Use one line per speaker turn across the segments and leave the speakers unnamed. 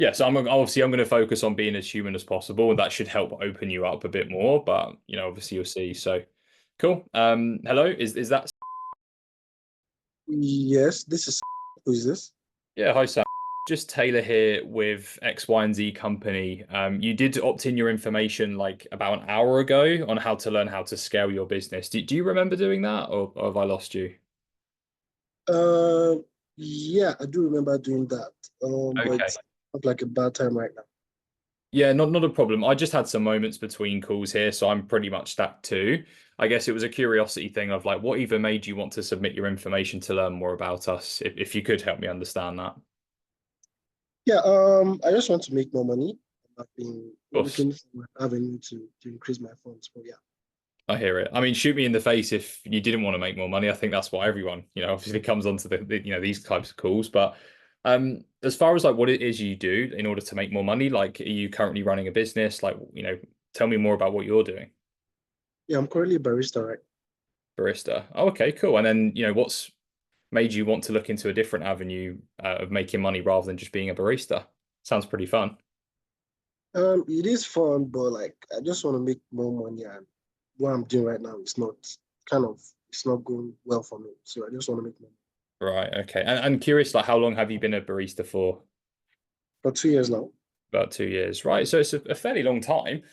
Yeah, so I'm going to focus on being as human as possible, and that should help open you up a bit more. But obviously you'll see. So cool. Hello, is that?
Yes, this is who is this?
Yeah, hi Sam. Just Taylor here with X, Y, and Z company. You did opt in your information like about an hour ago on how to learn how to scale your business. Do you remember doing that, or have I lost you?
Uh, yeah, I do remember doing that. But
Okay.
it's not like a bad time right now.
Yeah, not a problem. I just had some moments between calls here, so I'm pretty much stacked too. I guess it was a curiosity thing of like, what even made you want to submit your information to learn more about us? If you could help me understand that. Of
Yeah, I just want to make more money. I've been
course,
looking for an avenue to increase my funds. But yeah,
I hear it. I mean, shoot me in the face if you didn't want to make more money. I think that's why everyone, obviously comes onto these types of calls. But as far as like what it is you do in order to make more money, like, are you currently running a business? Like, tell me more about what you're doing.
yeah, I'm currently a barista, right?
Barista. Oh, okay, cool. And then, what's made you want to look into a different avenue of making money rather than just being a barista? Sounds pretty fun.
It is fun, but like I just want to make more money, and what I'm doing right now is not kind of it's not going well for me. So I just want to make money.
Right. Okay. And curious, like, how long have you been a barista for?
For 2 years now.
About 2 years, right? So it's a fairly long time.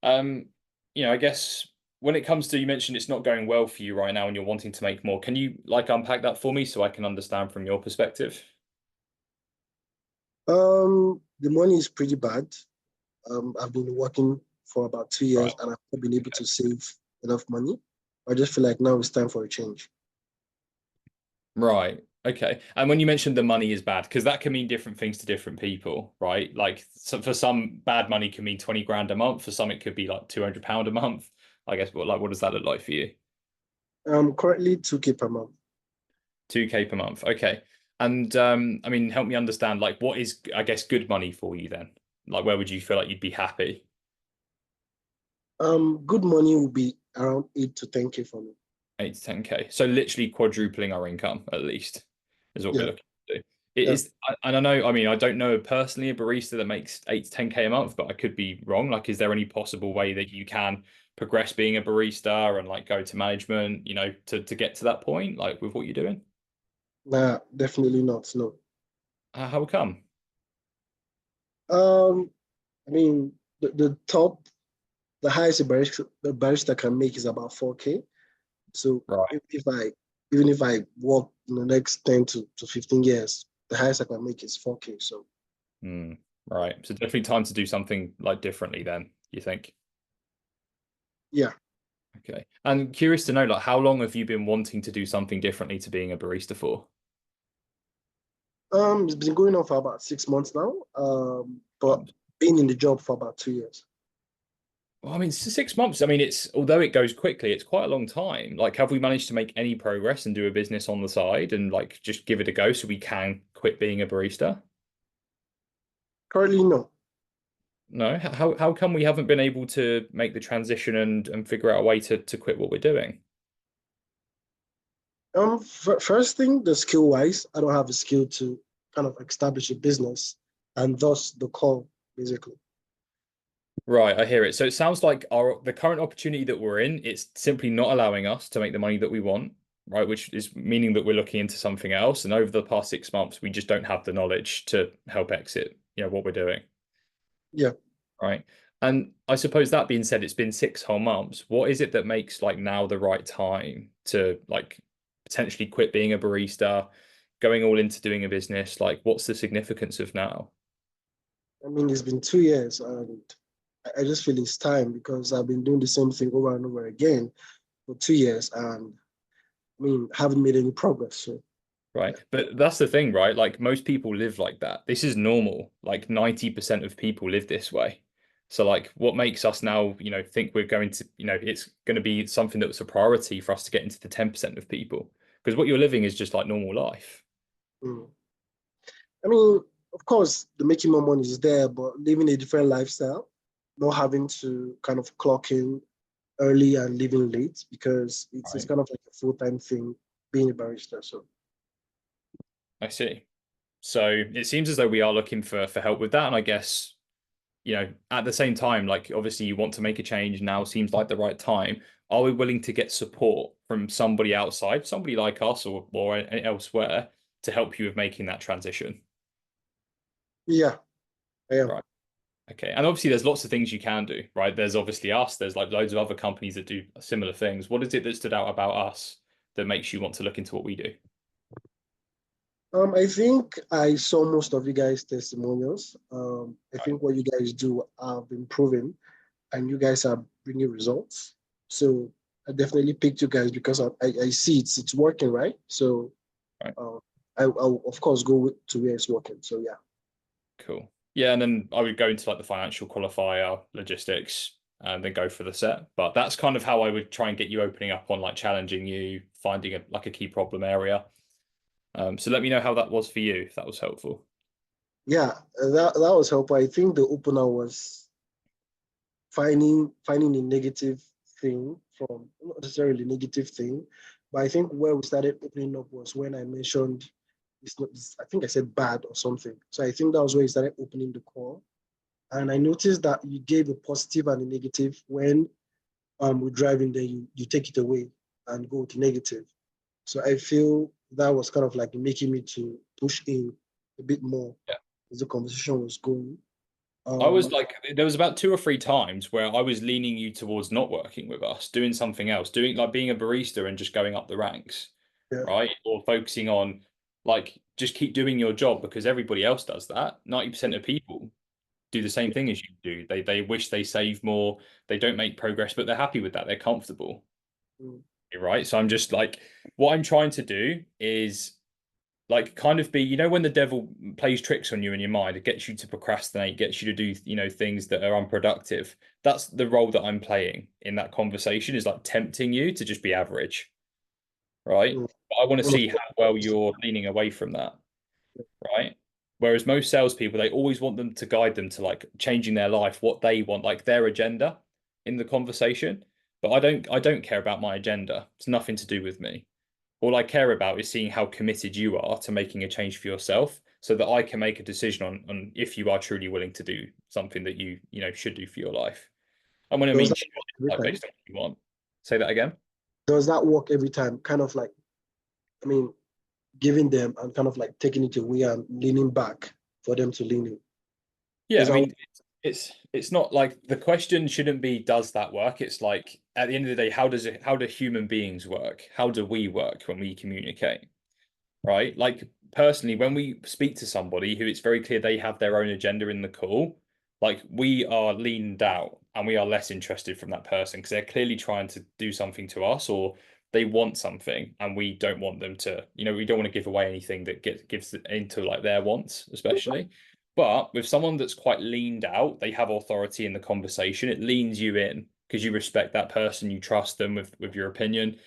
Um, I guess when it comes to, you mentioned it's not going well for you right now and you're wanting to make more. Can you like unpack that for me so I can understand from your perspective?
The money is pretty bad. I've been working for about 2 years
Right.
and I've not been able
Okay.
to save enough money. I just feel like now it's time for a change.
Right. Okay. And when you mentioned the money is bad, because that can mean different things to different people, right? Like, so for some, bad money can mean 20 grand a month. For some, it could be like £200 a month. I guess what does that look like for you?
Currently 2K per month.
2K per month. Okay. And I mean, help me understand, like, what is, I guess, good money for you then? Like, where would you feel like you'd be happy?
Good money will be around 8 to 10K for me.
8 to 10K. So literally quadrupling our income at least is what we're
Yeah,
looking to do. It
yeah.
is, and I know, I mean, I don't know personally a barista that makes 8 to 10K a month, but I could be wrong. Like, is there any possible way that you can progress being a barista and like go to management, to get to that point, like with what you're doing?
Nah, definitely not. No.
How come?
Um, I mean, the highest a barista can make is about 4K. So
Right.
even if I work in the next 10 to 15 years, the highest I can make is 4K. So
Hmm. Right. So definitely time to do something like differently then, you think?
yeah.
Okay. And curious to know, like, how long have you been wanting to do something differently to being a barista for?
It's been going on for about 6 months now. But been in the job for about 2 years.
Well, I mean, 6 months. I mean, although it goes quickly, it's quite a long time. Like, have we managed to make any progress and do a business on the side and like just give it a go so we can quit being a barista?
Currently, no.
No. How come we haven't been able to make the transition and figure out a way to quit what we're doing?
First thing, the skill wise, I don't have a skill to kind of establish a business, and thus the call basically.
Right, I hear it. So it sounds like the current opportunity that we're in, it's simply not allowing us to make the money that we want, right? Which is meaning that we're looking into something else. And over the past 6 months, we just don't have the knowledge to help exit, what we're doing,
Yeah.
right? And I suppose that being said, it's been 6 whole months. What is it that makes like now the right time to like potentially quit being a barista, going all into doing a business? Like, what's the significance of now?
I mean, it's been 2 years, and I just feel it's time because I've been doing the same thing over and over again for 2 years, and I mean, haven't made any progress. So
Right. But that's the thing, right? Like most people live like that. This is normal. Like 90% of people live this way. So like what makes us now, think we're going to, it's going to be something that's a priority for us to get into the 10% of people. Because what you're living is just like normal life.
mm. I mean, of course, the making more money is there, but living a different lifestyle, not having to kind of clock in early and leaving late because it's
Right.
kind of like a full-time thing being a barista. So
I see. So it seems as though we are looking for help with that. And I guess, at the same time, like obviously you want to make a change now seems like the right time. Are we willing to get support from somebody outside, somebody like us or elsewhere to help you with making that transition?
Yeah, I am.
Right. Okay. And obviously there's lots of things you can do, right? There's obviously us, there's like loads of other companies that do similar things. What is it that stood out about us that makes you want to look into what we do?
I think I saw most of you guys' testimonials. I
Right.
think what you guys do have been proven, and you guys are bringing results. So I definitely picked you guys because I see it's working, right? So
Right.
uh, I'll of course to where it's working. So yeah.
Cool. Yeah, and then I would go into like the financial qualifier, logistics, and then go for the set. But that's kind of how I would try and get you opening up on like challenging you, finding a key problem area. So let me know how that was for you, if that was helpful.
Yeah, that was helpful. I think the opener was finding a negative thing from not necessarily negative thing, but I think where we started opening up was when I mentioned it's not. I think I said bad or something. So I think that was where you started opening the call, and I noticed that you gave a positive and a negative when we're driving. Then you take it away and go to negative. So I feel that was kind of like making me to push in a bit more
Yeah.
as the conversation was going.
I was
Um,
like, there was about two or three times where I was leaning you towards not working with us, doing something else, doing like being a barista and just going up the ranks,
yeah.
right? Or focusing on like just keep doing your job because everybody else does that. 90% of people do the same thing as you do. They wish they save more, they don't make progress, but they're happy with that. They're comfortable,
Mm,
right? So I'm just like, what I'm trying to do is like kind of be, when the devil plays tricks on you in your mind, it gets you to procrastinate, gets you to do, things that are unproductive. That's the role that I'm playing in that conversation is like tempting you to just be average, right?
mm.
But I want to
Well, of
see how well you're leaning away from that, right? Whereas most salespeople, they always want them to guide them to like changing their life, what they want, like their agenda in the conversation. But I don't care about my agenda. It's nothing to do with me. All I care about is seeing how committed you are to making a change for yourself so that I can make a decision on if you are truly willing to do something that you should do for your life. And when I
does
mean
that
choose,
work every
like
time?
based on what you want. Say that again.
Does that work every time? Kind of like, I mean, giving them and kind of like taking it away and leaning back for them to lean in.
Yeah,
Does
I
that
mean, it's not like the question shouldn't be does that work? It's like at the end of the day, how do human beings work? How do we work when we communicate? Right? Like personally, when we speak to somebody who it's very clear they have their own agenda in the call, like we are leaned out and we are less interested from that person because they're clearly trying to do something to us or they want something and we don't want them to, we don't want to give away anything that gives into like their wants, especially. But with someone that's quite leaned out, they have authority in the conversation. It leans you in because you respect that person, you trust them with your opinion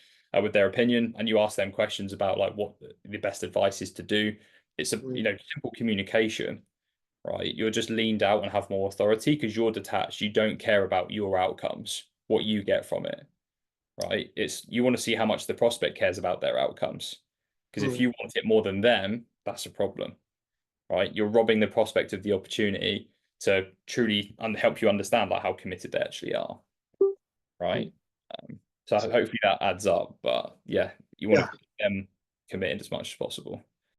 with their opinion, and you ask them questions about like what the best advice is to do. It's a
mm,
simple communication, right? You're just leaned out and have more authority because you're detached. You don't care about your outcomes, what you get from it, right? It's you want to see how much the prospect cares about their outcomes. Because if
mm,
you want it more than them, that's a problem, right? You're robbing the prospect of the opportunity to truly help you understand like how committed they actually are,
mm.
right? So hopefully that adds up. But yeah, you want
Yeah,
to keep them committed as much as possible.